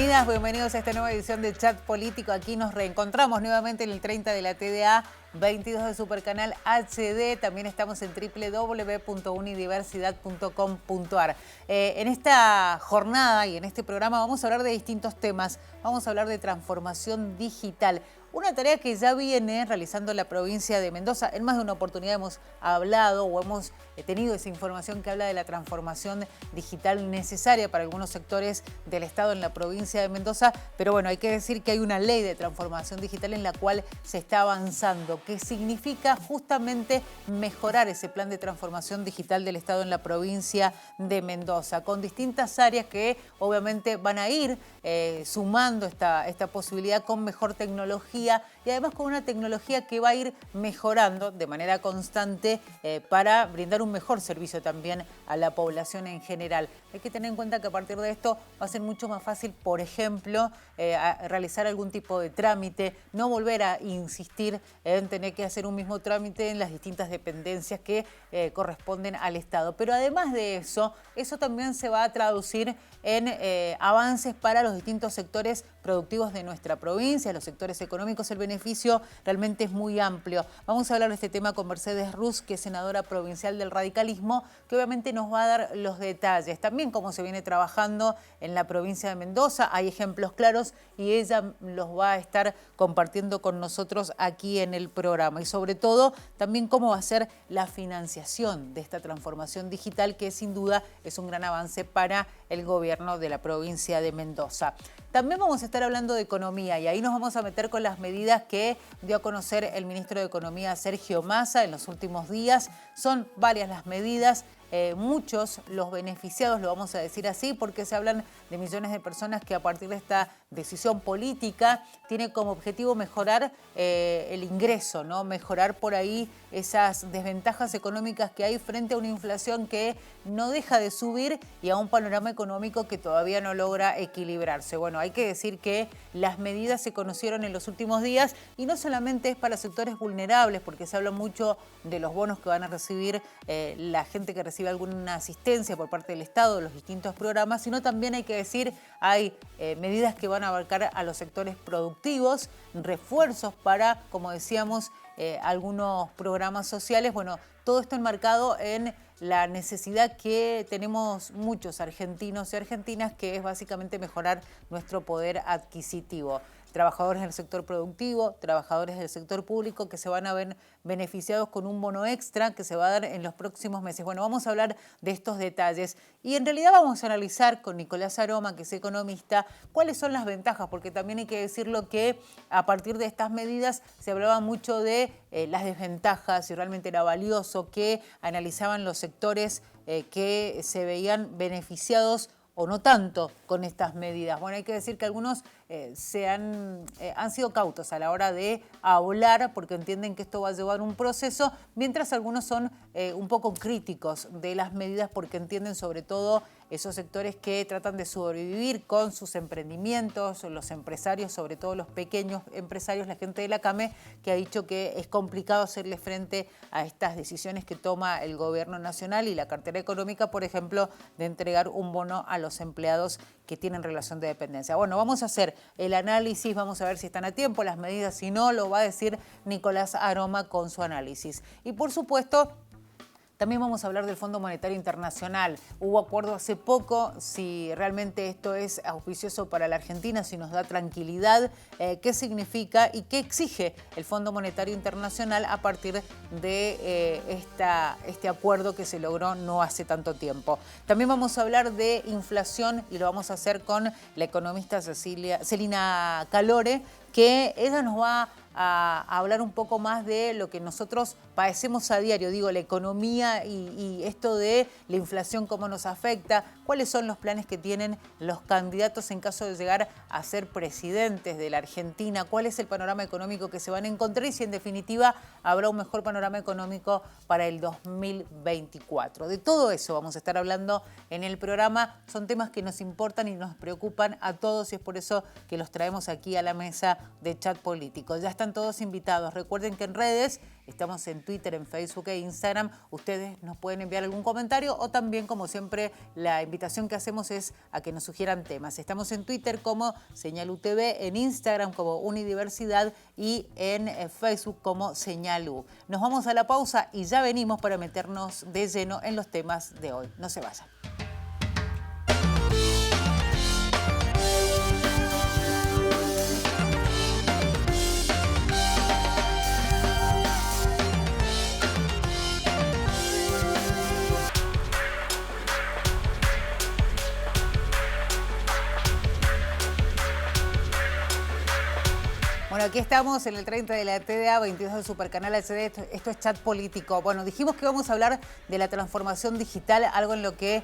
Bienvenidas, bienvenidos a esta nueva edición de Chat Político. Aquí nos reencontramos nuevamente en el 30 de la TDA, 22 de Supercanal HD. También estamos en www.unidiversidad.com.ar. En esta jornada y en este programa vamos a hablar de distintos temas. Vamos a hablar de transformación digital. Una tarea que ya viene realizando la provincia de Mendoza. En más de una oportunidad hemos hablado o hemos tenido esa información que habla de la transformación digital necesaria para algunos sectores del Estado en la provincia de Mendoza. Pero bueno, hay que decir que hay una ley de transformación digital en la cual se está avanzando, que significa justamente mejorar ese plan de transformación digital del Estado en la provincia de Mendoza, con distintas áreas que obviamente van a ir sumando esta posibilidad con mejor tecnología y además con una tecnología que va a ir mejorando de manera constante para brindar un mejor servicio también a la población en general. Hay que tener en cuenta que a partir de esto va a ser mucho más fácil, por ejemplo, realizar algún tipo de trámite, no volver a insistir en tener que hacer un mismo trámite en las distintas dependencias que corresponden al Estado. Pero además de eso también se va a traducir en avances para los distintos sectores productivos de nuestra provincia, los sectores económicos. El beneficio realmente es muy amplio. Vamos a hablar de este tema con Mercedes Ruz, que es senadora provincial del radicalismo, que obviamente nos va a dar los detalles. También cómo se viene trabajando en la provincia de Mendoza. Hay ejemplos claros y ella los va a estar compartiendo con nosotros aquí en el programa. Y sobre todo, también cómo va a ser la financiación de esta transformación digital, que sin duda es un gran avance para el gobierno de la provincia de Mendoza. También vamos a estar hablando de economía y ahí nos vamos a meter con las medidas que dio a conocer el ministro de Economía, Sergio Massa, en los últimos días. Son varias las medidas. Muchos los beneficiados, lo vamos a decir así, porque se hablan de millones de personas que a partir de esta decisión política tiene como objetivo mejorar el ingreso, ¿no? Mejorar por ahí esas desventajas económicas que hay frente a una inflación que no deja de subir y a un panorama económico que todavía no logra equilibrarse. Bueno, hay que decir que las medidas se conocieron en los últimos días y no solamente es para sectores vulnerables, porque se habla mucho de los bonos que van a recibir la gente que recibe alguna asistencia por parte del Estado, de los distintos programas, sino también hay que decir, hay medidas que van a abarcar a los sectores productivos, refuerzos para, como decíamos, algunos programas sociales. Bueno, todo esto enmarcado en la necesidad que tenemos muchos argentinos y argentinas, que es básicamente mejorar nuestro poder adquisitivo. Trabajadores del sector productivo, trabajadores del sector público que se van a ver beneficiados con un bono extra que se va a dar en los próximos meses. Bueno, vamos a hablar de estos detalles y en realidad vamos a analizar con Nicolás Aroma, que es economista, cuáles son las ventajas, porque también hay que decirlo que a partir de estas medidas se hablaba mucho de las desventajas, si realmente era valioso, que analizaban los sectores que se veían beneficiados o no tanto con estas medidas. Bueno, hay que decir que algunos han sido cautos a la hora de hablar porque entienden que esto va a llevar un proceso, mientras algunos son un poco críticos de las medidas porque entienden sobre todo esos sectores que tratan de sobrevivir con sus emprendimientos, los empresarios, sobre todo los pequeños empresarios, la gente de la CAME, que ha dicho que es complicado hacerle frente a estas decisiones que toma el gobierno nacional y la cartera económica, por ejemplo, de entregar un bono a los empleados que tienen relación de dependencia. Bueno, vamos a hacer el análisis, vamos a ver si están a tiempo las medidas, si no, lo va a decir Nicolás Aroma con su análisis. Y por supuesto, también vamos a hablar del Fondo Monetario Internacional. Hubo acuerdo hace poco, si realmente esto es auspicioso para la Argentina, si nos da tranquilidad, qué significa y qué exige el Fondo Monetario Internacional a partir de este acuerdo que se logró no hace tanto tiempo. También vamos a hablar de inflación y lo vamos a hacer con la economista Celina Calore, que ella nos va a hablar un poco más de lo que nosotros padecemos a diario, digo, la economía y esto de la inflación, cómo nos afecta, cuáles son los planes que tienen los candidatos en caso de llegar a ser presidentes de la Argentina, cuál es el panorama económico que se van a encontrar y si en definitiva habrá un mejor panorama económico para el 2024. De todo eso vamos a estar hablando en el programa. Son temas que nos importan y nos preocupan a todos y es por eso que los traemos aquí a la mesa de Chat Político. Ya están todos invitados. Recuerden que en redes, estamos en Twitter, en Facebook e Instagram, ustedes nos pueden enviar algún comentario o también, como siempre, la invitación que hacemos es a que nos sugieran temas. Estamos en Twitter como Señal UTV, en Instagram como Unidiversidad y en Facebook como Señal U. Nos vamos a la pausa y ya venimos para meternos de lleno en los temas de hoy. No se vayan. Bueno, aquí estamos en el 30 de la TDA, 22 del Supercanal HD, esto es Chat Político. Bueno, dijimos que vamos a hablar de la transformación digital, algo en lo que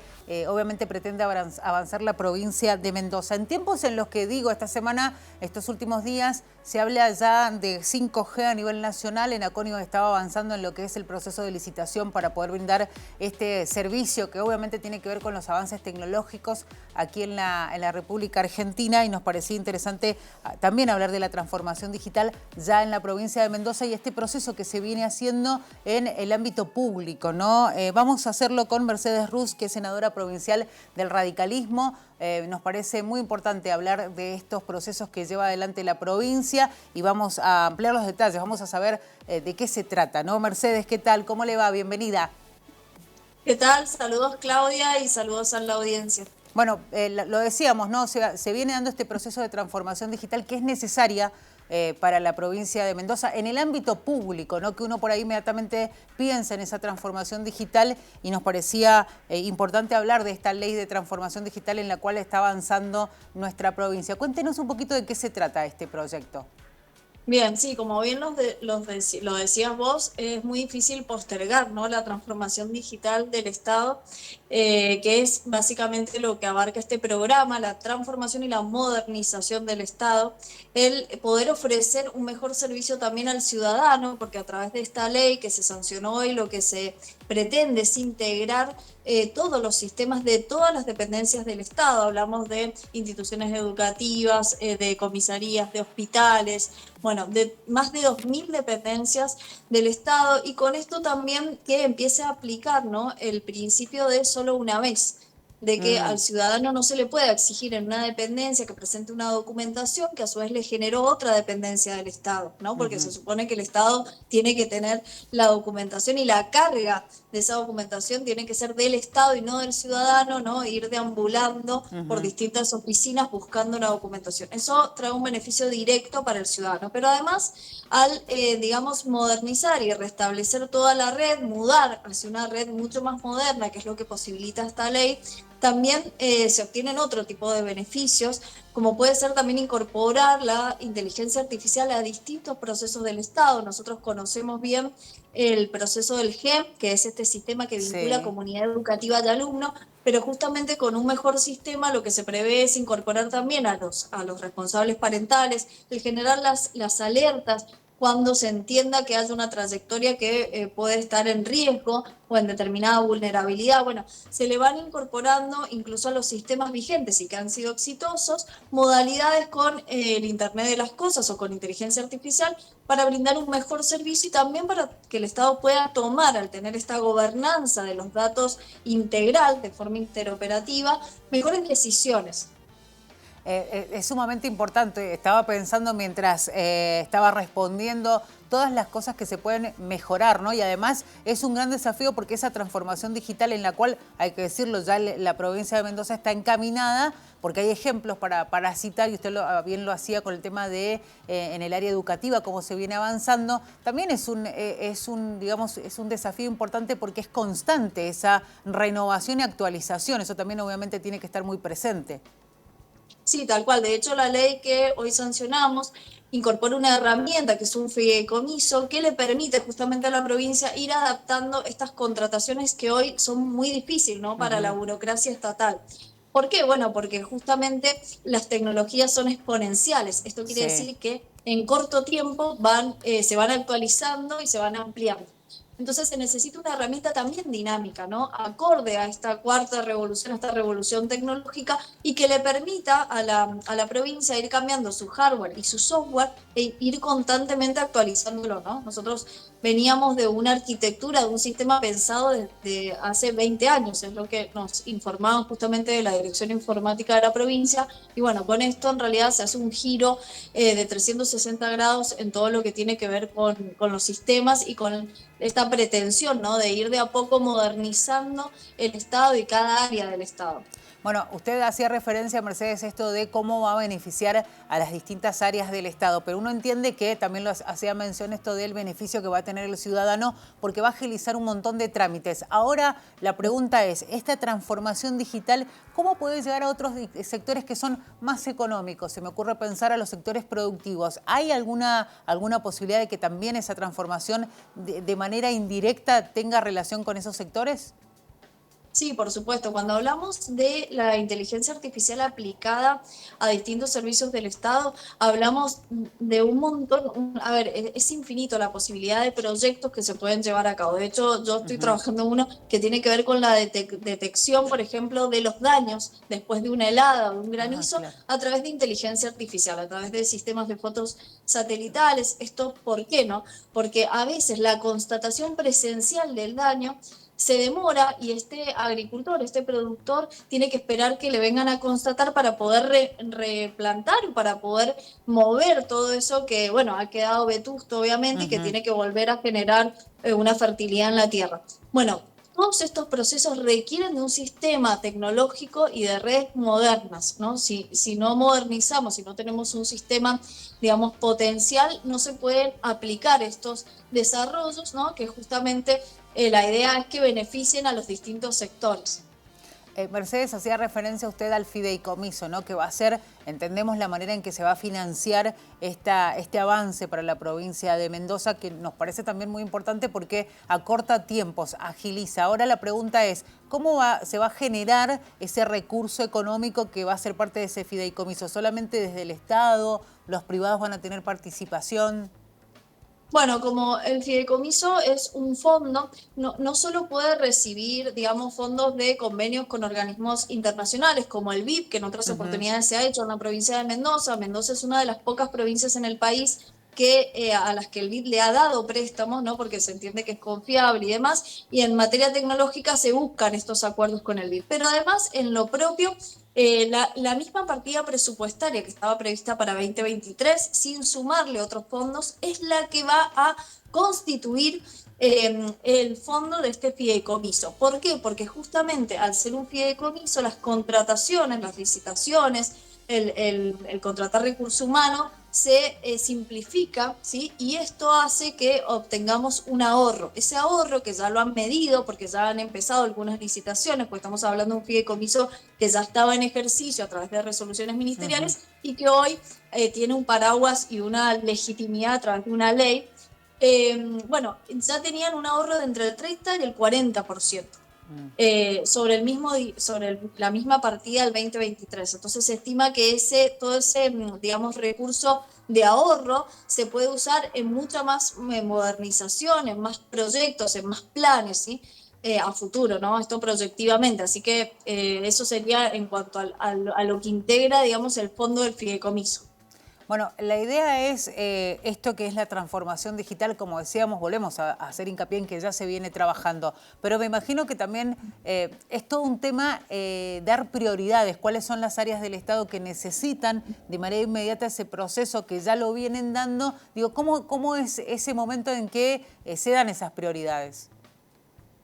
obviamente pretende avanzar la provincia de Mendoza. En tiempos en los que esta semana, estos últimos días, se habla ya de 5G a nivel nacional. En Acónigo estaba avanzando en lo que es el proceso de licitación para poder brindar este servicio que obviamente tiene que ver con los avances tecnológicos aquí en la República Argentina, y nos parecía interesante también hablar de la transformación digital ya en la provincia de Mendoza y este proceso que se viene haciendo en el ámbito público, ¿no? Vamos a hacerlo con Mercedes Ruz, que es senadora provincial del radicalismo. Nos parece muy importante hablar de estos procesos que lleva adelante la provincia y vamos a ampliar los detalles, vamos a saber de qué se trata, ¿no? Mercedes, ¿qué tal? ¿Cómo le va? Bienvenida. ¿Qué tal? Saludos, Claudia, y saludos a la audiencia. Bueno, lo decíamos, ¿no? Se viene dando este proceso de transformación digital que es necesaria para la provincia de Mendoza en el ámbito público, ¿no? Que uno por ahí inmediatamente piensa en esa transformación digital y nos parecía importante hablar de esta ley de transformación digital en la cual está avanzando nuestra provincia. Cuéntenos un poquito de qué se trata este proyecto. Bien, sí, como bien lo decías vos, es muy difícil postergar, ¿no?, la transformación digital del Estado, que es básicamente lo que abarca este programa, la transformación y la modernización del Estado, el poder ofrecer un mejor servicio también al ciudadano, porque a través de esta ley que se sancionó hoy, lo que se pretende es integrar todos los sistemas de todas las dependencias del Estado. Hablamos de instituciones educativas, de comisarías, de hospitales, bueno, de más de 2.000 dependencias del Estado, y con esto también que empiece a aplicar, ¿no?, el principio de solo una vez, de que al ciudadano no se le pueda exigir en una dependencia que presente una documentación que a su vez le generó otra dependencia del Estado, ¿no? Porque se supone que el Estado tiene que tener la documentación y la carga de esa documentación tiene que ser del Estado y no del ciudadano, ¿no? Ir deambulando por distintas oficinas buscando una documentación. Eso trae un beneficio directo para el ciudadano, pero además al, digamos, modernizar y restablecer toda la red, mudar hacia una red mucho más moderna, que es lo que posibilita esta ley, también se obtienen otro tipo de beneficios, como puede ser también incorporar la inteligencia artificial a distintos procesos del Estado. Nosotros conocemos bien el proceso del GEM, que es este sistema que vincula comunidad educativa y alumno, pero justamente con un mejor sistema lo que se prevé es incorporar también a los responsables parentales, el generar las alertas cuando se entienda que haya una trayectoria que puede estar en riesgo o en determinada vulnerabilidad. Bueno, se le van incorporando incluso a los sistemas vigentes y que han sido exitosos modalidades con el Internet de las Cosas o con inteligencia artificial para brindar un mejor servicio y también para que el Estado pueda tomar, al tener esta gobernanza de los datos integral, de forma interoperativa, mejores decisiones. Es sumamente importante. Estaba pensando mientras estaba respondiendo todas las cosas que se pueden mejorar, ¿no? Y además es un gran desafío porque esa transformación digital en la cual, hay que decirlo, ya la provincia de Mendoza está encaminada, porque hay ejemplos para citar, y usted bien lo hacía con el tema de en el área educativa, cómo se viene avanzando. También es un desafío importante porque es constante esa renovación y actualización. Eso también obviamente tiene que estar muy presente. Sí, tal cual. De hecho, la ley que hoy sancionamos incorpora una herramienta que es un fideicomiso que le permite justamente a la provincia ir adaptando estas contrataciones que hoy son muy difíciles, ¿no?, para la burocracia estatal. ¿Por qué? Bueno, porque justamente las tecnologías son exponenciales. Esto quiere decir que en corto tiempo se van actualizando y se van ampliando. Entonces se necesita una herramienta también dinámica, ¿no? Acorde a esta cuarta revolución, a esta revolución tecnológica, y que le permita a la provincia ir cambiando su hardware y su software e ir constantemente actualizándolo, ¿no? Nosotros veníamos de una arquitectura, de un sistema pensado desde hace 20 años, es lo que nos informaban justamente de la Dirección Informática de la provincia, y bueno, con esto en realidad se hace un giro de 360 grados en todo lo que tiene que ver con los sistemas y con esta pretensión, ¿no?, de ir de a poco modernizando el Estado y cada área del Estado. Bueno, usted hacía referencia, Mercedes, esto de cómo va a beneficiar a las distintas áreas del Estado, pero uno entiende que también lo hacía mención esto del beneficio que va a tener el ciudadano porque va a agilizar un montón de trámites. Ahora la pregunta es, esta transformación digital, ¿cómo puede llegar a otros sectores que son más económicos? Se me ocurre pensar a los sectores productivos. ¿Hay alguna posibilidad de que también esa transformación de manera indirecta tenga relación con esos sectores? Sí, por supuesto. Cuando hablamos de la inteligencia artificial aplicada a distintos servicios del Estado, hablamos de un montón, a ver, es infinito la posibilidad de proyectos que se pueden llevar a cabo. De hecho, yo estoy trabajando en uno que tiene que ver con la detección, por ejemplo, de los daños después de una helada o de un granizo, Claro. a través de inteligencia artificial, a través de sistemas de fotos satelitales. ¿Esto por qué no? Porque a veces la constatación presencial del daño se demora y este agricultor, este productor, tiene que esperar que le vengan a constatar para poder replantar, para poder mover todo eso que, bueno, ha quedado vetusto, obviamente, y que tiene que volver a generar una fertilidad en la tierra. Bueno, todos estos procesos requieren de un sistema tecnológico y de redes modernas, ¿no? Si no modernizamos, si no tenemos un sistema, digamos, potencial, no se pueden aplicar estos desarrollos, ¿no?, que justamente la idea es que beneficien a los distintos sectores. Mercedes, hacía referencia usted al fideicomiso, ¿no? Que va a ser, entendemos, la manera en que se va a financiar este avance para la provincia de Mendoza, que nos parece también muy importante porque acorta tiempos, agiliza. Ahora la pregunta es, ¿cómo se va a generar ese recurso económico que va a ser parte de ese fideicomiso? ¿Solamente desde el Estado? ¿Los privados van a tener participación? Bueno, como el fideicomiso es un fondo, no solo puede recibir, digamos, fondos de convenios con organismos internacionales, como el BIP, que en otras oportunidades se ha hecho en la provincia de Mendoza. Mendoza es una de las pocas provincias en el país a las que el BID le ha dado préstamos, ¿no?, porque se entiende que es confiable y demás, y en materia tecnológica se buscan estos acuerdos con el BID. Pero además, en lo propio, la misma partida presupuestaria que estaba prevista para 2023, sin sumarle otros fondos, es la que va a constituir el fondo de este fideicomiso. ¿Por qué? Porque justamente al ser un fideicomiso, las contrataciones, las licitaciones, el contratar recurso humano se simplifica, ¿sí? Y esto hace que obtengamos un ahorro. Ese ahorro que ya lo han medido, porque ya han empezado algunas licitaciones, pues estamos hablando de un fideicomiso que ya estaba en ejercicio a través de resoluciones ministeriales y que hoy tiene un paraguas y una legitimidad a través de una ley. Bueno, ya tenían un ahorro de entre el 30 y el 40%. Sobre la misma partida del 2023. Entonces se estima que todo ese, digamos, recurso de ahorro se puede usar en mucha más modernización, en más proyectos, en más planes, ¿sí? A futuro, ¿no? Esto proyectivamente. Así que eso sería en cuanto a lo que integra, digamos, el fondo del fideicomiso. Bueno, la idea es esto que es la transformación digital, como decíamos, volvemos a hacer hincapié en que ya se viene trabajando, pero me imagino que también es todo un tema dar prioridades, cuáles son las áreas del Estado que necesitan de manera inmediata ese proceso que ya lo vienen dando. Digo, ¿cómo es ese momento en que se dan esas prioridades?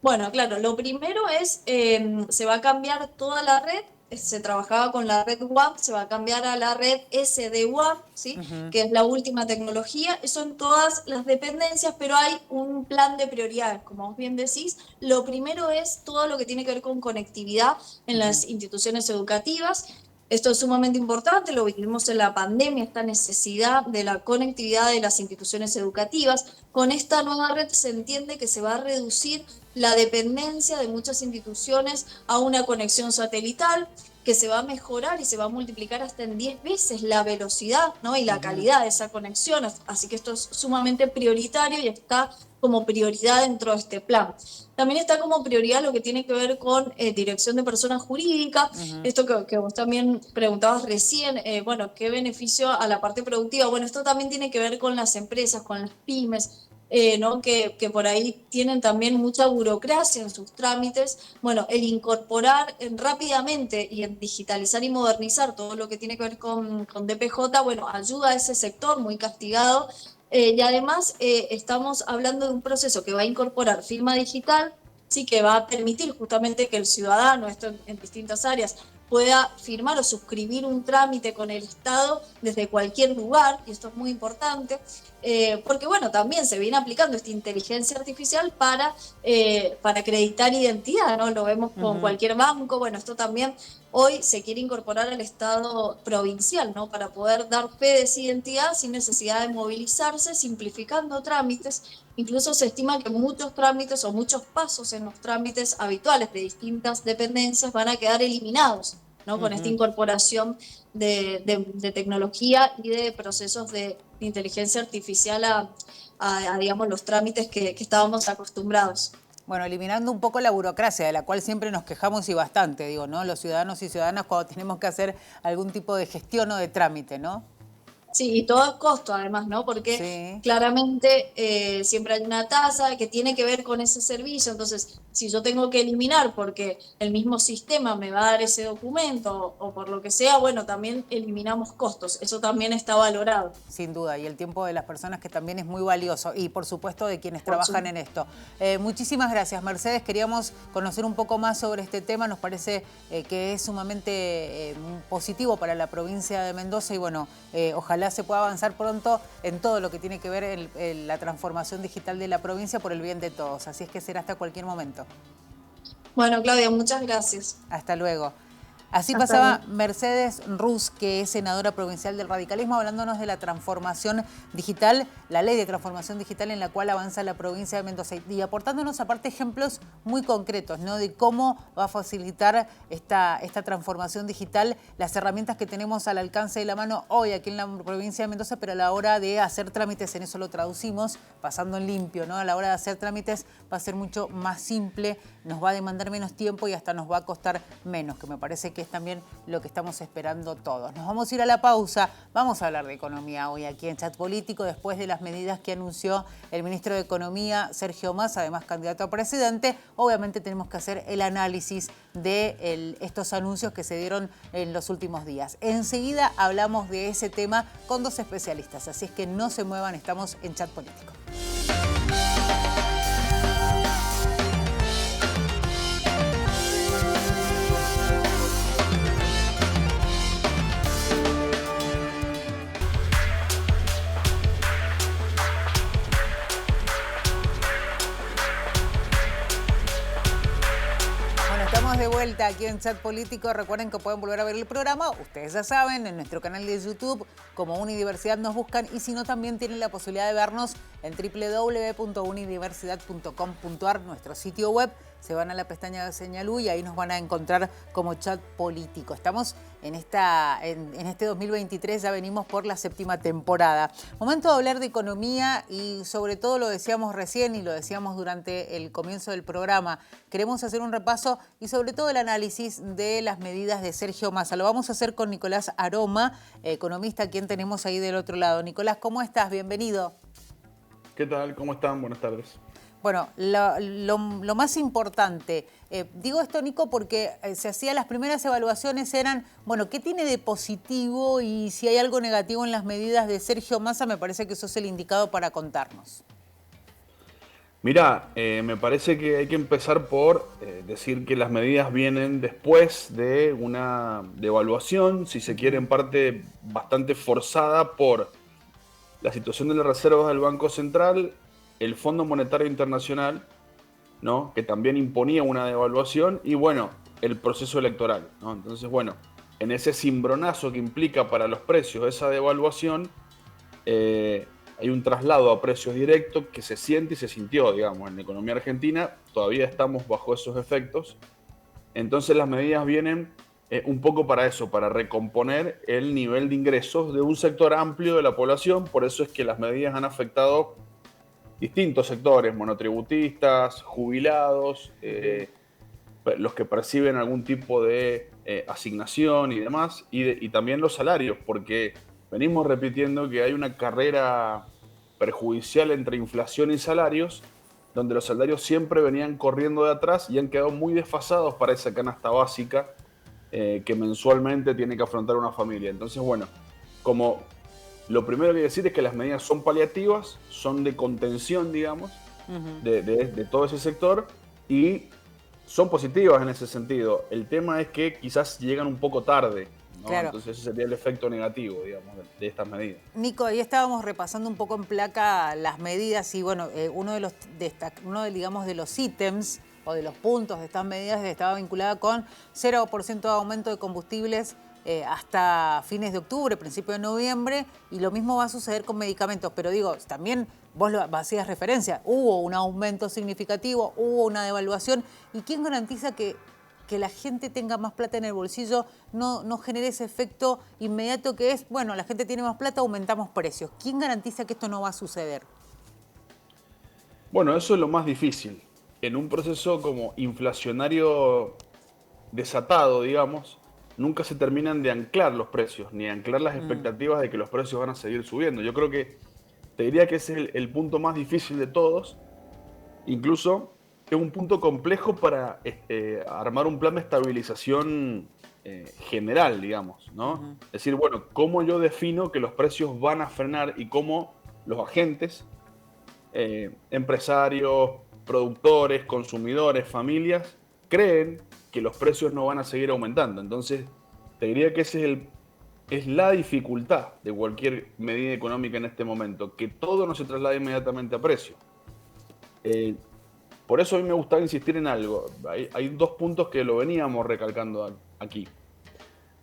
Bueno, claro, lo primero es, se va a cambiar toda la red. Se trabajaba con la red WAP, se va a cambiar a la red SD-WAP, ¿sí? Que es la última tecnología. Eso en todas las dependencias, pero hay un plan de prioridades, como vos bien decís. Lo primero es todo lo que tiene que ver con conectividad en las instituciones educativas. Esto es sumamente importante, lo vivimos en la pandemia, esta necesidad de la conectividad de las instituciones educativas. Con esta nueva red se entiende que se va a reducir la dependencia de muchas instituciones a una conexión satelital. que se va a mejorar y se va a multiplicar hasta en 10 veces la velocidad, ¿no? Y la calidad de esa conexión. Así que esto es sumamente prioritario y está como prioridad dentro de este plan. También está como prioridad lo que tiene que ver con dirección de personas jurídicas, esto que vos también preguntabas recién, bueno, ¿qué beneficio a la parte productiva? Bueno, esto también tiene que ver con las empresas, con las pymes, ¿no? que por ahí tienen también mucha burocracia en sus trámites. Bueno, el incorporar rápidamente y en digitalizar y modernizar todo lo que tiene que ver con DPJ, bueno, ayuda a ese sector muy castigado. Y además estamos hablando de un proceso que va a incorporar firma digital, sí, que va a permitir justamente que el ciudadano, esto en distintas áreas, pueda firmar o suscribir un trámite con el Estado desde cualquier lugar, y esto es muy importante, porque bueno, también se viene aplicando esta inteligencia artificial para acreditar identidad, ¿no? Lo vemos con cualquier banco, bueno, esto también hoy se quiere incorporar al Estado provincial, ¿no? Para poder dar fe de esa identidad sin necesidad de movilizarse, simplificando trámites. Incluso se estima que muchos trámites o muchos pasos en los trámites habituales de distintas dependencias van a quedar eliminados, ¿no? Con esta incorporación de tecnología y de procesos de inteligencia artificial digamos, los trámites que estábamos acostumbrados. Bueno, eliminando un poco la burocracia, de la cual siempre nos quejamos y bastante, digo, ¿no? Los ciudadanos y ciudadanas cuando tenemos que hacer algún tipo de gestión o de trámite, ¿no? Sí, y todo a costo además, ¿no? Porque claramente siempre hay una tasa que tiene que ver con ese servicio. Entonces, si yo tengo que eliminar porque el mismo sistema me va a dar ese documento o por lo que sea, bueno, también eliminamos costos. Eso también está valorado. Sin duda, y el tiempo de las personas que también es muy valioso y por supuesto de quienes trabajan en esto. Muchísimas gracias, Mercedes. Queríamos conocer un poco más sobre este tema. Nos parece que es sumamente positivo para la provincia de Mendoza y bueno, ojalá se pueda avanzar pronto en todo lo que tiene que ver en la transformación digital de la provincia por el bien de todos. Así es que será hasta cualquier momento. Bueno, Claudia, muchas gracias. Hasta luego. Así pasaba Mercedes Ruz, que es senadora provincial del radicalismo, hablándonos de la transformación digital, la ley de transformación digital en la cual avanza la provincia de Mendoza y aportándonos aparte ejemplos muy concretos, ¿no? De cómo va a facilitar esta transformación digital, las herramientas que tenemos al alcance de la mano hoy aquí en la provincia de Mendoza, pero a la hora de hacer trámites, en eso lo traducimos, pasando en limpio, ¿no? A la hora de hacer trámites va a ser mucho más simple, nos va a demandar menos tiempo y hasta nos va a costar menos, que me parece que es también lo que estamos esperando todos. Nos vamos a ir a la pausa, vamos a hablar de economía hoy aquí en Chat Político después de las medidas que anunció el ministro de Economía, Sergio Massa, además candidato a presidente. Obviamente tenemos que hacer el análisis de estos anuncios que se dieron en los últimos días. Enseguida hablamos de ese tema con dos especialistas, así es que no se muevan, estamos en Chat Político. De vuelta aquí en Chat Político. Recuerden que pueden volver a ver el programa, ustedes ya saben, en nuestro canal de YouTube, como Unidiversidad nos buscan, y si no, también tienen la posibilidad de vernos en www.unidiversidad.com.ar, nuestro sitio web. Se van a la pestaña de Señalú y ahí nos van a encontrar como Chat Político. Estamos en este 2023, ya venimos por la 7ª temporada. Momento de hablar de economía y sobre todo lo decíamos recién y lo decíamos durante el comienzo del programa. Queremos hacer un repaso y sobre todo el análisis de las medidas de Sergio Massa. Lo vamos a hacer con Nicolás Aroma, economista, quien tenemos ahí del otro lado. Nicolás, ¿cómo estás? Bienvenido. ¿Qué tal? ¿Cómo están? Buenas tardes. Bueno, lo más importante, digo esto, Nico, porque se hacían las primeras evaluaciones, eran, bueno, ¿qué tiene de positivo y si hay algo negativo en las medidas de Sergio Massa? Me parece que sos el indicado para contarnos. Mirá, me parece que hay que empezar por decir que las medidas vienen después de una devaluación, si se quiere, en parte bastante forzada por la situación de las reservas del Banco Central, el Fondo Monetario Internacional, ¿no? Que también imponía una devaluación, y bueno, el proceso electoral, ¿no? Entonces, bueno, en ese cimbronazo que implica para los precios esa devaluación, hay un traslado a precios directos que se siente y se sintió, digamos, en la economía argentina. Todavía estamos bajo esos efectos. Entonces las medidas vienen un poco para eso, para recomponer el nivel de ingresos de un sector amplio de la población. Por eso es que las medidas han afectado distintos sectores, monotributistas, jubilados, los que perciben algún tipo de asignación y demás, y también los salarios, porque venimos repitiendo que hay una carrera perjudicial entre inflación y salarios, donde los salarios siempre venían corriendo de atrás y han quedado muy desfasados para esa canasta básica que mensualmente tiene que afrontar una familia. Entonces, bueno, como lo primero que hay que decir es que las medidas son paliativas, son de contención, digamos, de todo ese sector, y son positivas en ese sentido. El tema es que quizás llegan un poco tarde, ¿no? Claro. Entonces ese sería el efecto negativo, digamos, de estas medidas. Nico, ahí estábamos repasando un poco en placa las medidas y bueno, uno de digamos, de los ítems o de los puntos de estas medidas estaba vinculada con 0% de aumento de combustibles hasta fines de octubre, principio de noviembre, y lo mismo va a suceder con medicamentos. Pero digo, también vos lo hacías referencia, hubo un aumento significativo, hubo una devaluación, ¿y quién garantiza que la gente tenga más plata en el bolsillo no genere ese efecto inmediato que es, bueno, la gente tiene más plata, aumentamos precios? ¿Quién garantiza que esto no va a suceder? Bueno, eso es lo más difícil. En un proceso como inflacionario desatado, digamos, nunca se terminan de anclar los precios, ni anclar las expectativas de que los precios van a seguir subiendo. Yo creo que te diría que ese es el punto más difícil de todos. Incluso es un punto complejo para armar un plan de estabilización general, digamos, ¿no? Es decir, bueno, ¿cómo yo defino que los precios van a frenar y cómo los agentes, empresarios, productores, consumidores, familias, creen que los precios no van a seguir aumentando? Entonces, te diría que ese es la dificultad de cualquier medida económica en este momento, que todo no se traslade inmediatamente a precio. Por eso a mí me gustaba insistir en algo. Hay dos puntos que lo veníamos recalcando aquí.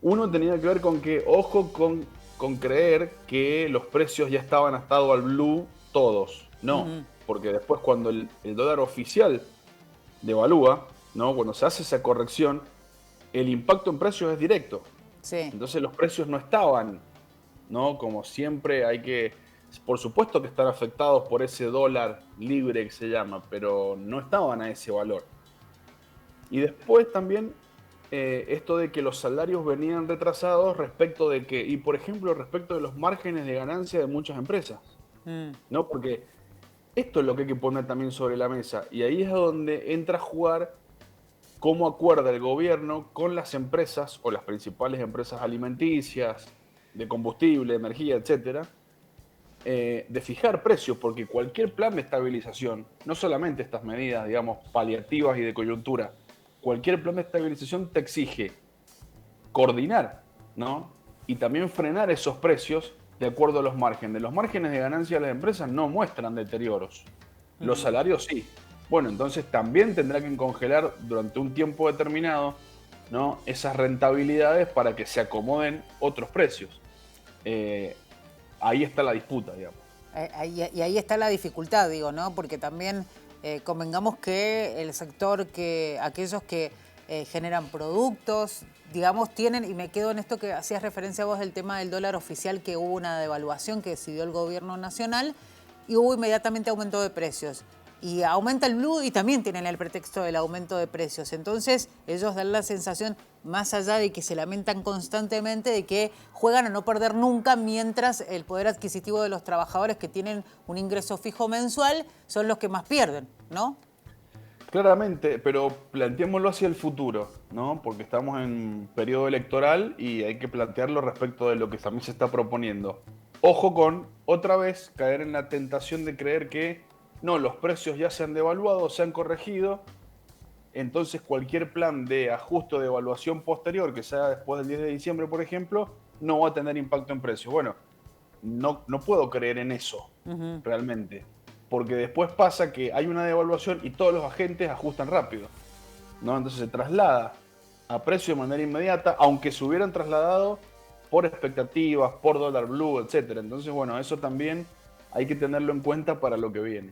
Uno tenía que ver con que, ojo con creer que los precios ya estaban atado al blue todos. No, porque después cuando el dólar oficial devalúa, ¿no? Cuando se hace esa corrección, el impacto en precios es directo. Sí. Entonces los precios no estaban, ¿no? Como siempre por supuesto que están afectados por ese dólar libre que se llama, pero no estaban a ese valor. Y después también esto de que los salarios venían retrasados respecto de que, y por ejemplo, respecto de los márgenes de ganancia de muchas empresas, ¿no? Porque esto es lo que hay que poner también sobre la mesa, y ahí es donde entra a jugar cómo acuerda el gobierno con las empresas o las principales empresas alimenticias, de combustible, de energía, etcétera, de fijar precios, porque cualquier plan de estabilización, no solamente estas medidas, digamos, paliativas y de coyuntura, cualquier plan de estabilización te exige coordinar, ¿no? Y también frenar esos precios de acuerdo a los márgenes. Los márgenes de ganancia de las empresas no muestran deterioros. Los salarios sí. Bueno, entonces también tendrá que congelar durante un tiempo determinado, ¿no?, esas rentabilidades para que se acomoden otros precios. Ahí está la disputa, digamos. Y ahí está la dificultad, digo, ¿no? Porque también convengamos que el sector, aquellos que generan productos, digamos, tienen, y me quedo en esto que hacías referencia vos del tema del dólar oficial, que hubo una devaluación que decidió el gobierno nacional y hubo inmediatamente aumento de precios. Y aumenta el blue y también tienen el pretexto del aumento de precios. Entonces, ellos dan la sensación, más allá de que se lamentan constantemente, de que juegan a no perder nunca, mientras el poder adquisitivo de los trabajadores que tienen un ingreso fijo mensual son los que más pierden, ¿no? Claramente, pero planteémoslo hacia el futuro, ¿no? Porque estamos en periodo electoral y hay que plantearlo respecto de lo que también se está proponiendo. Ojo con, otra vez, caer en la tentación de creer que no, los precios ya se han devaluado, se han corregido, entonces cualquier plan de ajuste o de evaluación posterior que sea después del 10 de diciembre, por ejemplo, no va a tener impacto en precios. Bueno, no puedo creer en eso realmente, porque después pasa que hay una devaluación y todos los agentes ajustan rápido, ¿no? Entonces se traslada a precio de manera inmediata, aunque se hubieran trasladado por expectativas, por dólar blue, etc. Entonces, bueno, eso también hay que tenerlo en cuenta para lo que viene.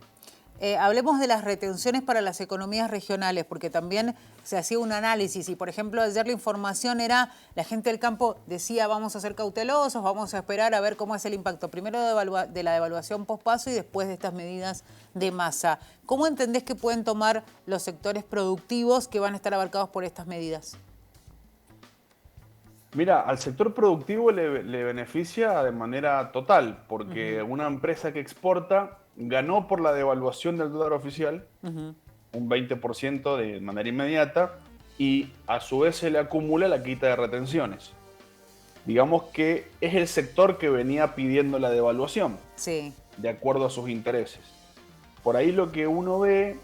Hablemos de las retenciones para las economías regionales, porque también se hacía un análisis y, por ejemplo, ayer la información era, la gente del campo decía vamos a ser cautelosos, vamos a esperar a ver cómo es el impacto, primero de la devaluación pospaso y después de estas medidas de masa. ¿Cómo entendés que pueden tomar los sectores productivos que van a estar abarcados por estas medidas? Mira, al sector productivo le beneficia de manera total, porque una empresa que exporta ganó por la devaluación del dólar oficial, un 20% de manera inmediata, y a su vez se le acumula la quita de retenciones. Digamos que es el sector que venía pidiendo la devaluación, sí, de acuerdo a sus intereses. Por ahí lo que uno ve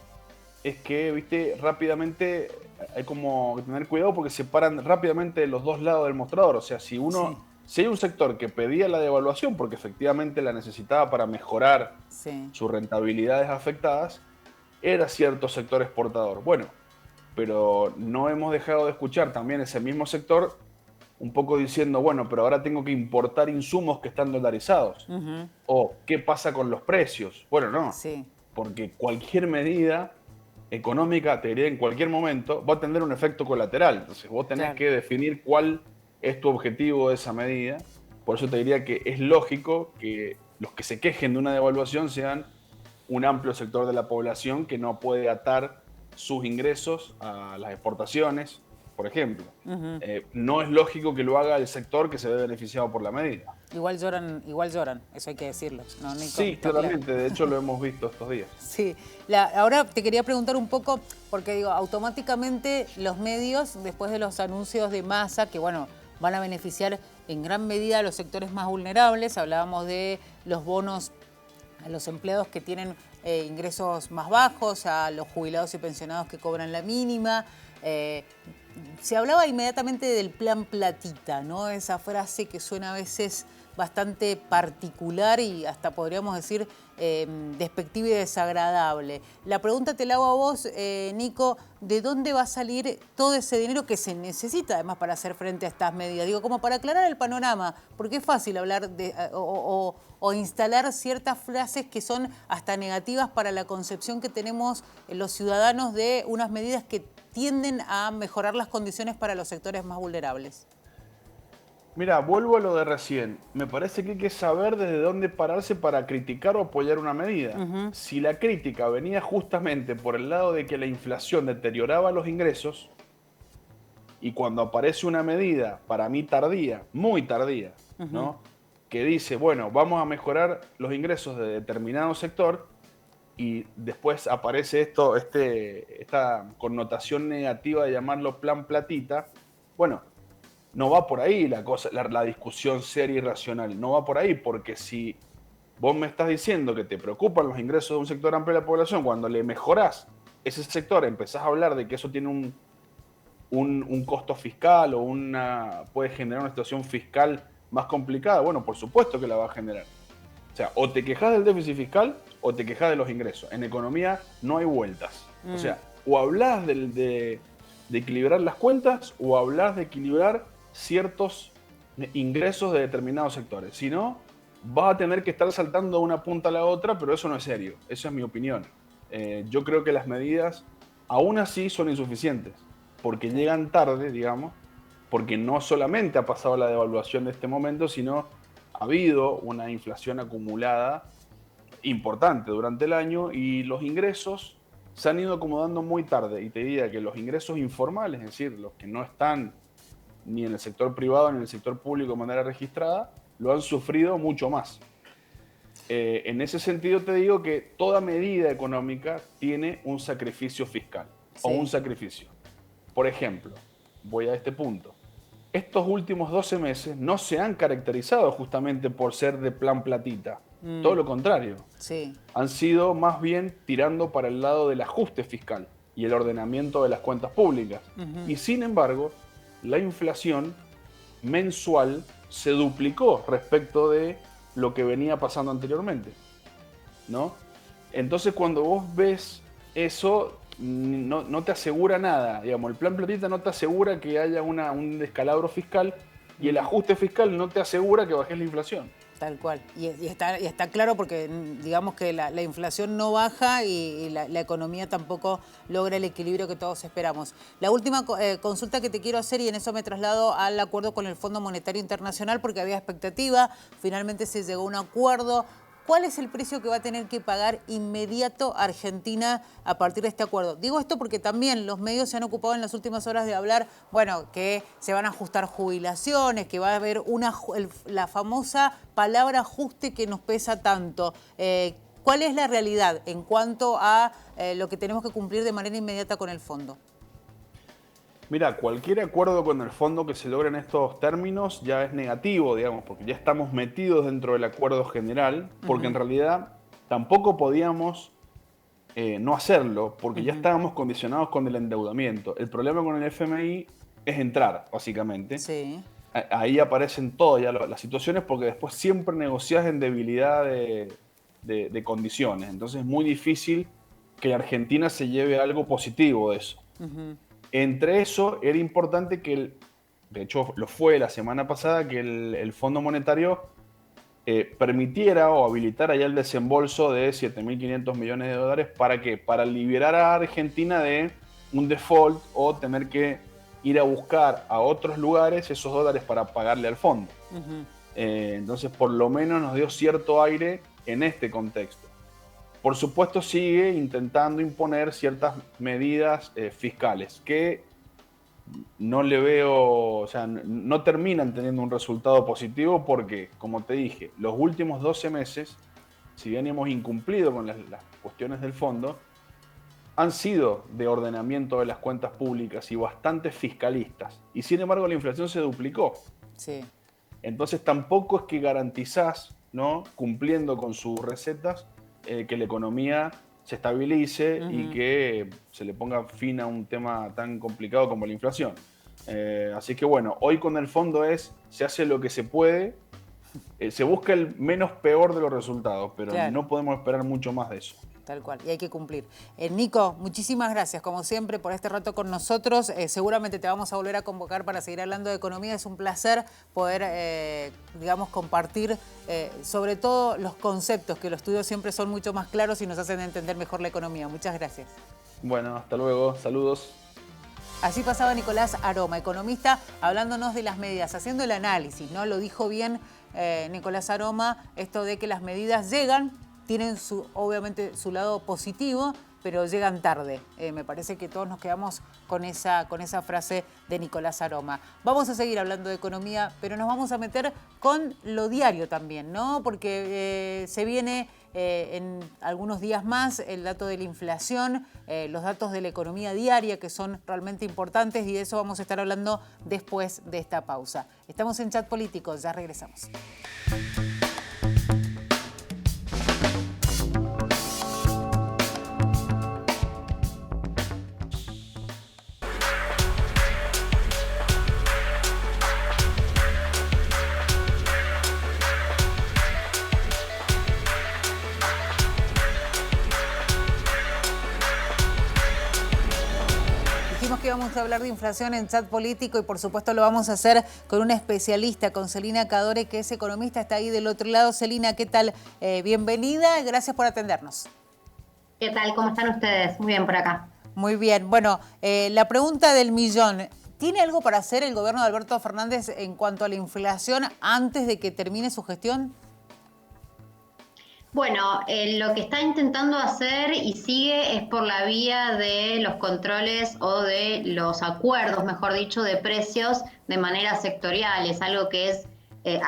es que, viste, rápidamente hay como que tener cuidado porque se paran rápidamente los dos lados del mostrador. O sea, si hay un sector que pedía la devaluación porque efectivamente la necesitaba para mejorar sus rentabilidades afectadas, era cierto sector exportador. Bueno, pero no hemos dejado de escuchar también ese mismo sector un poco diciendo, bueno, pero ahora tengo que importar insumos que están dolarizados. O, ¿qué pasa con los precios? Bueno, no, porque cualquier medida económica, te diría en cualquier momento, va a tener un efecto colateral. Entonces vos tenés que definir cuál es tu objetivo de esa medida. Por eso te diría que es lógico que los que se quejen de una devaluación sean un amplio sector de la población que no puede atar sus ingresos a las exportaciones, por ejemplo. No es lógico que lo haga el sector que se ve beneficiado por la medida. Igual lloran, eso hay que decirlo. No, sí, claramente, de hecho lo hemos visto estos días. Sí, ahora te quería preguntar un poco, porque digo, automáticamente los medios, después de los anuncios de masa, que bueno, van a beneficiar en gran medida a los sectores más vulnerables, hablábamos de los bonos a los empleados que tienen ingresos más bajos, a los jubilados y pensionados que cobran la mínima. Se hablaba inmediatamente del plan platita, ¿no? Esa frase que suena a veces bastante particular y hasta podríamos decir despectiva y desagradable. La pregunta te la hago a vos, Nico, ¿de dónde va a salir todo ese dinero que se necesita además para hacer frente a estas medidas? Digo, como para aclarar el panorama, porque es fácil hablar o instalar ciertas frases que son hasta negativas para la concepción que tenemos los ciudadanos de unas medidas que tienden a mejorar las condiciones para los sectores más vulnerables. Mira, vuelvo a lo de recién. Me parece que hay que saber desde dónde pararse para criticar o apoyar una medida. Si la crítica venía justamente por el lado de que la inflación deterioraba los ingresos, y cuando aparece una medida, para mí tardía, muy tardía, ¿no? Que dice, bueno, vamos a mejorar los ingresos de determinado sector, y después aparece esta connotación negativa de llamarlo plan platita, bueno, no va por ahí la cosa, la discusión seria y racional. No va por ahí, porque si vos me estás diciendo que te preocupan los ingresos de un sector amplio de la población, cuando le mejorás ese sector, empezás a hablar de que eso tiene un costo fiscal o puede generar una situación fiscal más complicada, bueno, por supuesto que la va a generar. O sea, o te quejas del déficit fiscal o te quejas de los ingresos. En economía no hay vueltas. O sea, o hablas de equilibrar las cuentas o hablas de equilibrar ciertos ingresos de determinados sectores. Si no, vas a tener que estar saltando de una punta a la otra, pero eso no es serio. Esa es mi opinión. Yo creo que las medidas aún así son insuficientes, porque llegan tarde, digamos, porque no solamente ha pasado la devaluación de este momento, sino ha habido una inflación acumulada importante durante el año y los ingresos se han ido acomodando muy tarde. Y te diría que los ingresos informales, es decir, los que no están ni en el sector privado ni en el sector público de manera registrada, lo han sufrido mucho más. En ese sentido te digo que toda medida económica tiene un sacrificio fiscal o un sacrificio. Por ejemplo, voy a este punto. Estos últimos 12 meses no se han caracterizado justamente por ser de plan platita. Todo lo contrario. Han sido más bien tirando para el lado del ajuste fiscal y el ordenamiento de las cuentas públicas. Y sin embargo, la inflación mensual se duplicó respecto de lo que venía pasando anteriormente, ¿no? Entonces, cuando vos ves eso, no te asegura nada. Digamos, el plan platita no te asegura que haya un descalabro fiscal y el ajuste fiscal no te asegura que bajes la inflación. Tal cual. Y está claro porque digamos que la inflación no baja y la economía tampoco logra el equilibrio que todos esperamos. La última consulta que te quiero hacer, y en eso me traslado al acuerdo con el Fondo Monetario Internacional, porque había expectativa, finalmente se llegó a un acuerdo. ¿Cuál es el precio que va a tener que pagar inmediato Argentina a partir de este acuerdo? Digo esto porque también los medios se han ocupado en las últimas horas de hablar, bueno, que se van a ajustar jubilaciones, que va a haber la famosa palabra ajuste que nos pesa tanto. ¿Cuál es la realidad en cuanto a lo que tenemos que cumplir de manera inmediata con el fondo? Mira, cualquier acuerdo con el fondo que se logre en estos términos ya es negativo, digamos, porque ya estamos metidos dentro del acuerdo general, porque en realidad tampoco podíamos no hacerlo, porque ya estábamos condicionados con el endeudamiento. El problema con el FMI es entrar, básicamente. Sí. Ahí aparecen todas ya las situaciones, porque después siempre negociás en debilidad de condiciones. Entonces es muy difícil que Argentina se lleve algo positivo de eso. Entre eso, era importante que, de hecho lo fue la semana pasada, que el Fondo Monetario permitiera o habilitara ya el desembolso de 7.500 millones de dólares. ¿Para qué? Para liberar a Argentina de un default o tener que ir a buscar a otros lugares esos dólares para pagarle al fondo. Entonces, por lo menos nos dio cierto aire en este contexto. Por supuesto, sigue intentando imponer ciertas medidas fiscales que no le veo, o sea, no terminan teniendo un resultado positivo porque, como te dije, los últimos 12 meses, si bien hemos incumplido con las cuestiones del fondo, han sido de ordenamiento de las cuentas públicas y bastante fiscalistas. Y sin embargo, la inflación se duplicó. Sí. Entonces, tampoco es que garantizás, ¿no?, cumpliendo con sus recetas, que la economía se estabilice y que se le ponga fin a un tema tan complicado como la inflación. Así que bueno, hoy con el fondo se hace lo que se puede, se busca el menos peor de los resultados, pero claro, no podemos esperar mucho más de eso. Tal cual, y hay que cumplir. Nico, muchísimas gracias, como siempre, por este rato con nosotros. Seguramente te vamos a volver a convocar para seguir hablando de economía. Es un placer poder, digamos, compartir sobre todo los conceptos, que los tuyos siempre son mucho más claros y nos hacen entender mejor la economía. Muchas gracias. Bueno, hasta luego. Saludos. Así pasaba Nicolás Aroma, economista, hablándonos de las medidas, haciendo el análisis, ¿no? Lo dijo bien Nicolás Aroma, esto de que las medidas llegan, tienen obviamente su lado positivo, pero llegan tarde. Me parece que todos nos quedamos con esa frase de Nicolás Aroma. Vamos a seguir hablando de economía, pero nos vamos a meter con lo diario también, ¿no? Porque se viene en algunos días más el dato de la inflación, los datos de la economía diaria, que son realmente importantes, y de eso vamos a estar hablando después de esta pausa. Estamos en Chat Político, ya regresamos. Vamos a hablar de inflación en Chat Político y por supuesto lo vamos a hacer con una especialista, con Celina Cadore, que es economista, está ahí del otro lado. Celina, ¿qué tal? Bienvenida, gracias por atendernos. ¿Qué tal? ¿Cómo están ustedes? Muy bien por acá. Muy bien. Bueno, la pregunta del millón. ¿Tiene algo para hacer el gobierno de Alberto Fernández en cuanto a la inflación antes de que termine su gestión? Bueno, lo que está intentando hacer y sigue es por la vía de los controles o de los acuerdos, mejor dicho, de precios de manera sectorial. Es algo que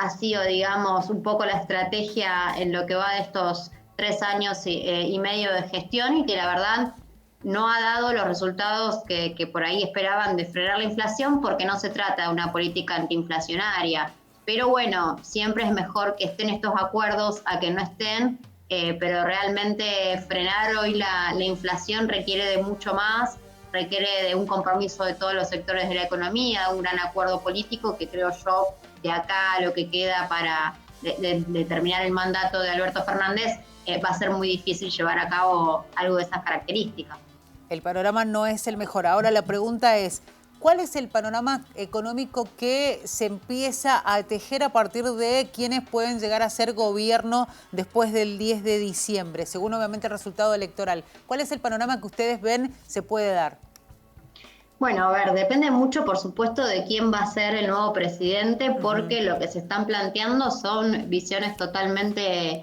ha sido, digamos, un poco la estrategia en lo que va de estos 3 años y medio de gestión, y que la verdad no ha dado los resultados que por ahí esperaban de frenar la inflación, porque no se trata de una política antiinflacionaria. Pero bueno, siempre es mejor que estén estos acuerdos a que no estén, pero realmente frenar hoy la inflación requiere de mucho más, requiere de un compromiso de todos los sectores de la economía, un gran acuerdo político que creo yo de acá lo que queda para de terminar el mandato de Alberto Fernández va a ser muy difícil llevar a cabo algo de esas características. El panorama no es el mejor. Ahora la pregunta es, ¿Cuál es el panorama económico que se empieza a tejer a partir de quienes pueden llegar a ser gobierno después del 10 de diciembre, según obviamente el resultado electoral? ¿Cuál es el panorama que ustedes ven se puede dar? Bueno, a ver, depende mucho, por supuesto, de quién va a ser el nuevo presidente, porque lo que se están planteando son visiones totalmente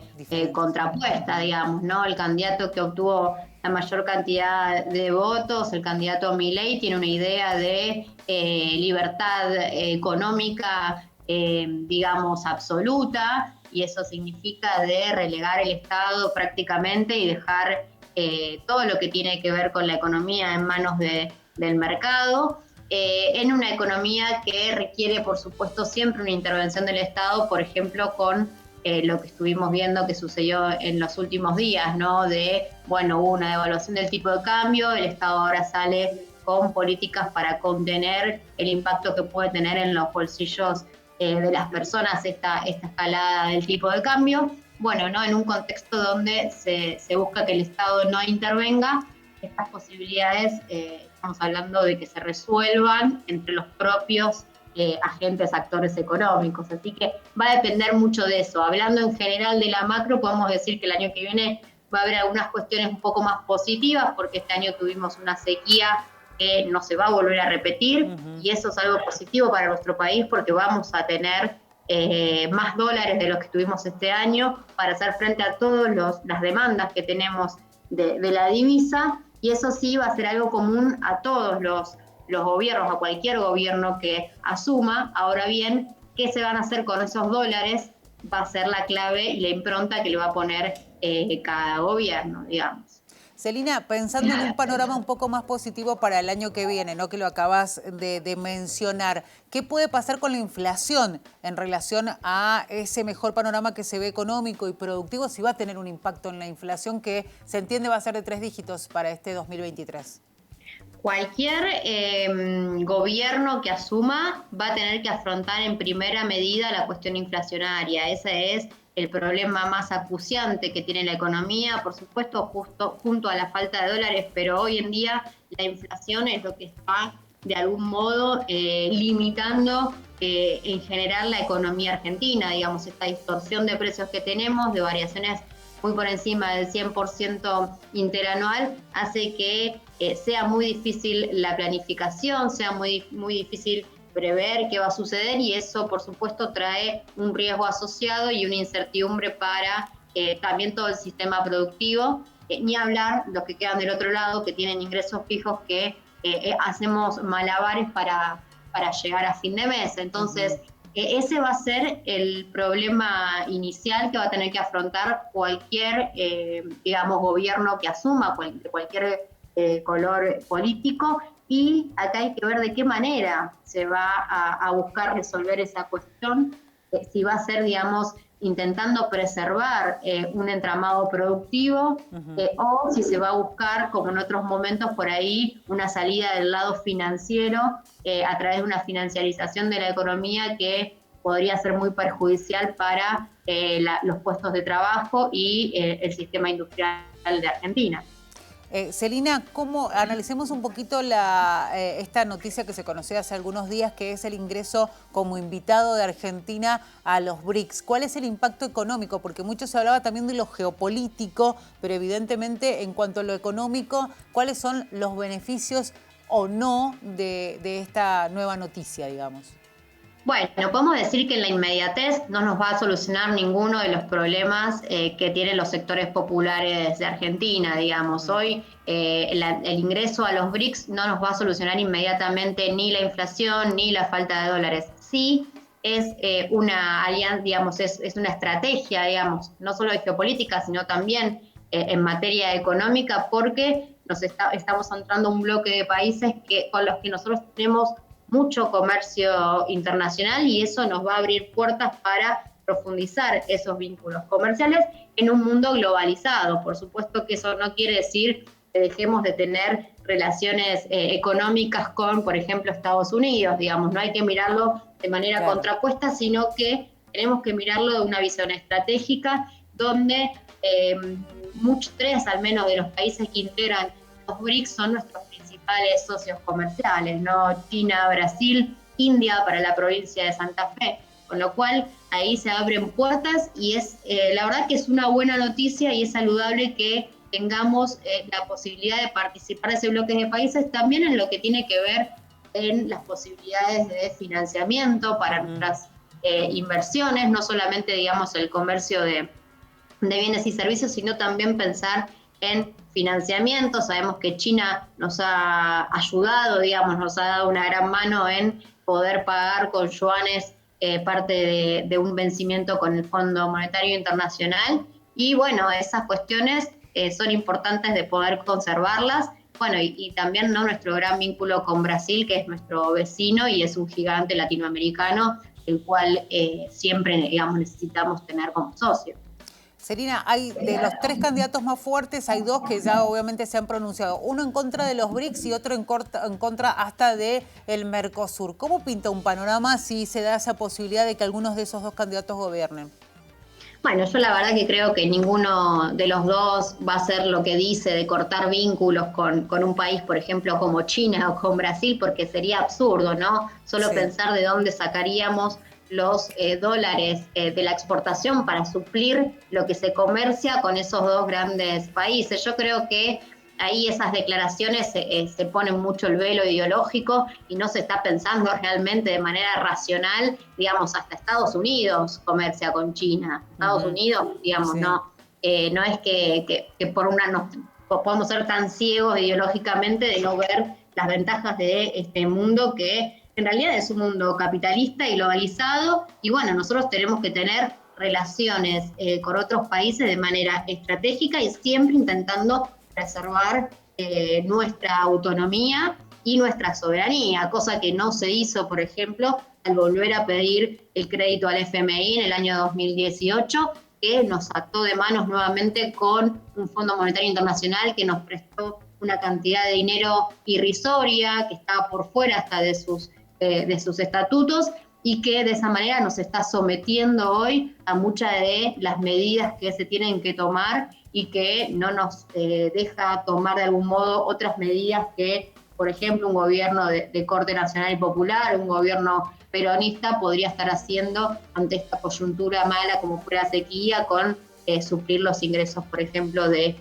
contrapuestas, digamos, ¿no? El candidato que obtuvo la mayor cantidad de votos, el candidato Milei, tiene una idea de libertad económica, digamos, absoluta, y eso significa de relegar el Estado prácticamente y dejar todo lo que tiene que ver con la economía en manos del mercado, en una economía que requiere, por supuesto, siempre una intervención del Estado, por ejemplo, con lo que estuvimos viendo que sucedió en los últimos días, ¿no? Hubo una devaluación del tipo de cambio, el Estado ahora sale con políticas para contener el impacto que puede tener en los bolsillos de las personas esta escalada del tipo de cambio. Bueno, ¿no? En un contexto donde se busca que el Estado no intervenga, estas posibilidades estamos hablando de que se resuelvan entre los propios agentes, actores económicos. Así que va a depender mucho de eso. Hablando en general de la macro, podemos decir que el año que viene va a haber algunas cuestiones un poco más positivas, porque este año tuvimos una sequía que no se va a volver a repetir, y eso es algo positivo para nuestro país, porque vamos a tener más dólares de los que tuvimos este año para hacer frente a todas las demandas que tenemos de la divisa, y eso sí va a ser algo común a todos los gobiernos, a cualquier gobierno que asuma. Ahora bien, ¿qué se van a hacer con esos dólares? Va a ser la clave y la impronta que le va a poner cada gobierno, digamos. Celina, pensando en un panorama un poco más positivo para el año que viene, ¿no? Que lo acabas de mencionar, ¿qué puede pasar con la inflación en relación a ese mejor panorama que se ve económico y productivo? Si va a tener un impacto en la inflación que se entiende va a ser de 3 dígitos para este 2023. Cualquier gobierno que asuma va a tener que afrontar en primera medida la cuestión inflacionaria. Ese es el problema más acuciante que tiene la economía, por supuesto, justo junto a la falta de dólares, pero hoy en día la inflación es lo que está de algún modo limitando en general la economía argentina. Digamos, esta distorsión de precios que tenemos, de variaciones muy por encima del 100% interanual, hace que sea muy difícil la planificación, sea muy difícil prever qué va a suceder, y eso por supuesto trae un riesgo asociado y una incertidumbre para también todo el sistema productivo, ni hablar los que quedan del otro lado, que tienen ingresos fijos, que hacemos malabares para llegar a fin de mes. Entonces, ese va a ser el problema inicial que va a tener que afrontar cualquier, digamos, gobierno que asuma, de cualquier color político, y acá hay que ver de qué manera se va a buscar resolver esa cuestión, si va a ser, digamos, intentando preservar un entramado productivo, o si se va a buscar, como en otros momentos por ahí, una salida del lado financiero a través de una financiarización de la economía que podría ser muy perjudicial para los puestos de trabajo y el sistema industrial de Argentina. Celina, analicemos un poquito esta noticia que se conoció hace algunos días, que es el ingreso como invitado de Argentina a los BRICS. ¿Cuál es el impacto económico? Porque mucho se hablaba también de lo geopolítico, pero evidentemente en cuanto a lo económico, ¿cuáles son los beneficios o no de esta nueva noticia, digamos? Bueno, podemos decir que en la inmediatez no nos va a solucionar ninguno de los problemas que tienen los sectores populares de Argentina, digamos. Hoy el ingreso a los BRICS no nos va a solucionar inmediatamente ni la inflación ni la falta de dólares. Sí, es una alianza, digamos, es una estrategia, digamos, no solo de geopolítica, sino también en materia económica, porque estamos entrando a un bloque de países con los que nosotros tenemos mucho comercio internacional, y eso nos va a abrir puertas para profundizar esos vínculos comerciales en un mundo globalizado. Por supuesto que eso no quiere decir que dejemos de tener relaciones económicas con, por ejemplo, Estados Unidos, digamos, no hay que mirarlo de manera contrapuesta, sino que tenemos que mirarlo de una visión estratégica, donde 3 al menos de los países que integran los BRICS son nuestros principales principales socios comerciales, ¿no? China, Brasil, India para la provincia de Santa Fe, con lo cual ahí se abren puertas y es la verdad que es una buena noticia y es saludable que tengamos la posibilidad de participar de ese bloque de países, también en lo que tiene que ver en las posibilidades de financiamiento para nuestras inversiones, no solamente, digamos, el comercio de bienes y servicios, sino también pensar en financiamiento. Sabemos que China nos ha ayudado, digamos, nos ha dado una gran mano en poder pagar con yuanes parte de un vencimiento con el Fondo Monetario Internacional. Y bueno, esas cuestiones son importantes de poder conservarlas. Bueno, y también, ¿no?, nuestro gran vínculo con Brasil, que es nuestro vecino y es un gigante latinoamericano, el cual siempre, digamos, necesitamos tener como socio. Celina, hay de los 3 candidatos más fuertes, hay 2 que ya obviamente se han pronunciado. Uno en contra de los BRICS y otro en contra hasta del Mercosur. ¿Cómo pinta un panorama si se da esa posibilidad de que algunos de esos 2 candidatos gobiernen? Bueno, yo la verdad que creo que ninguno de los dos va a hacer lo que dice de cortar vínculos con un país, por ejemplo, como China o con Brasil, porque sería absurdo, ¿no? Solo pensar de dónde sacaríamos los dólares de la exportación para suplir lo que se comercia con esos 2 grandes países. Yo creo que ahí esas declaraciones se ponen mucho el velo ideológico y no se está pensando realmente de manera racional. Digamos, hasta Estados Unidos comercia con China. Estados Unidos, digamos, no es que por no podamos ser tan ciegos ideológicamente de no ver las ventajas de este mundo que en realidad es un mundo capitalista y globalizado, y bueno, nosotros tenemos que tener relaciones con otros países de manera estratégica y siempre intentando preservar nuestra autonomía y nuestra soberanía, cosa que no se hizo, por ejemplo, al volver a pedir el crédito al FMI en el año 2018, que nos ató de manos nuevamente con un Fondo Monetario Internacional que nos prestó una cantidad de dinero irrisoria, que estaba por fuera hasta de sus estatutos, y que de esa manera nos está sometiendo hoy a muchas de las medidas que se tienen que tomar y que no nos deja tomar de algún modo otras medidas que, por ejemplo, un gobierno de corte nacional y popular, un gobierno peronista podría estar haciendo ante esta coyuntura mala como fue la sequía, con suplir los ingresos, por ejemplo, de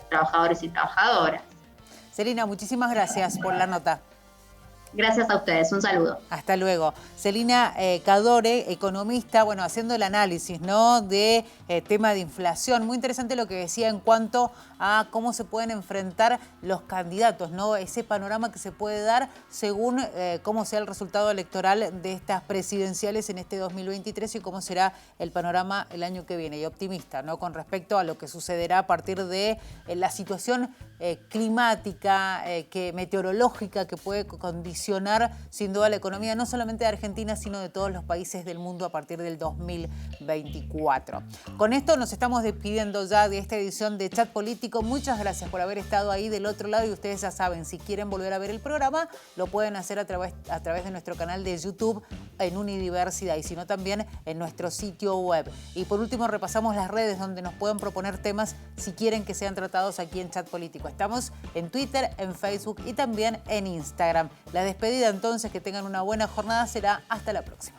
trabajadores y trabajadoras. Celina, muchísimas gracias por la nota. Gracias a ustedes, un saludo. Hasta luego. Celina Cadore, economista, bueno, haciendo el análisis, ¿no?, de tema de inflación. Muy interesante lo que decía en cuanto a cómo se pueden enfrentar los candidatos, ¿no? Ese panorama que se puede dar según cómo sea el resultado electoral de estas presidenciales en este 2023 y cómo será el panorama el año que viene. Y optimista, ¿no?, con respecto a lo que sucederá a partir de la situación climática, meteorológica, que puede condicionar sin duda la economía no solamente de Argentina, sino de todos los países del mundo a partir del 2024. Con esto nos estamos despidiendo ya de esta edición de Chat Político. Muchas gracias por haber estado ahí del otro lado y ustedes ya saben, si quieren volver a ver el programa, lo pueden hacer a través de nuestro canal de YouTube en Unidiversidad y si no también en nuestro sitio web. Y por último repasamos las redes donde nos pueden proponer temas si quieren que sean tratados aquí en Chat Político. Estamos en Twitter, en Facebook y también en Instagram. La despedida entonces, que tengan una buena jornada, será hasta la próxima.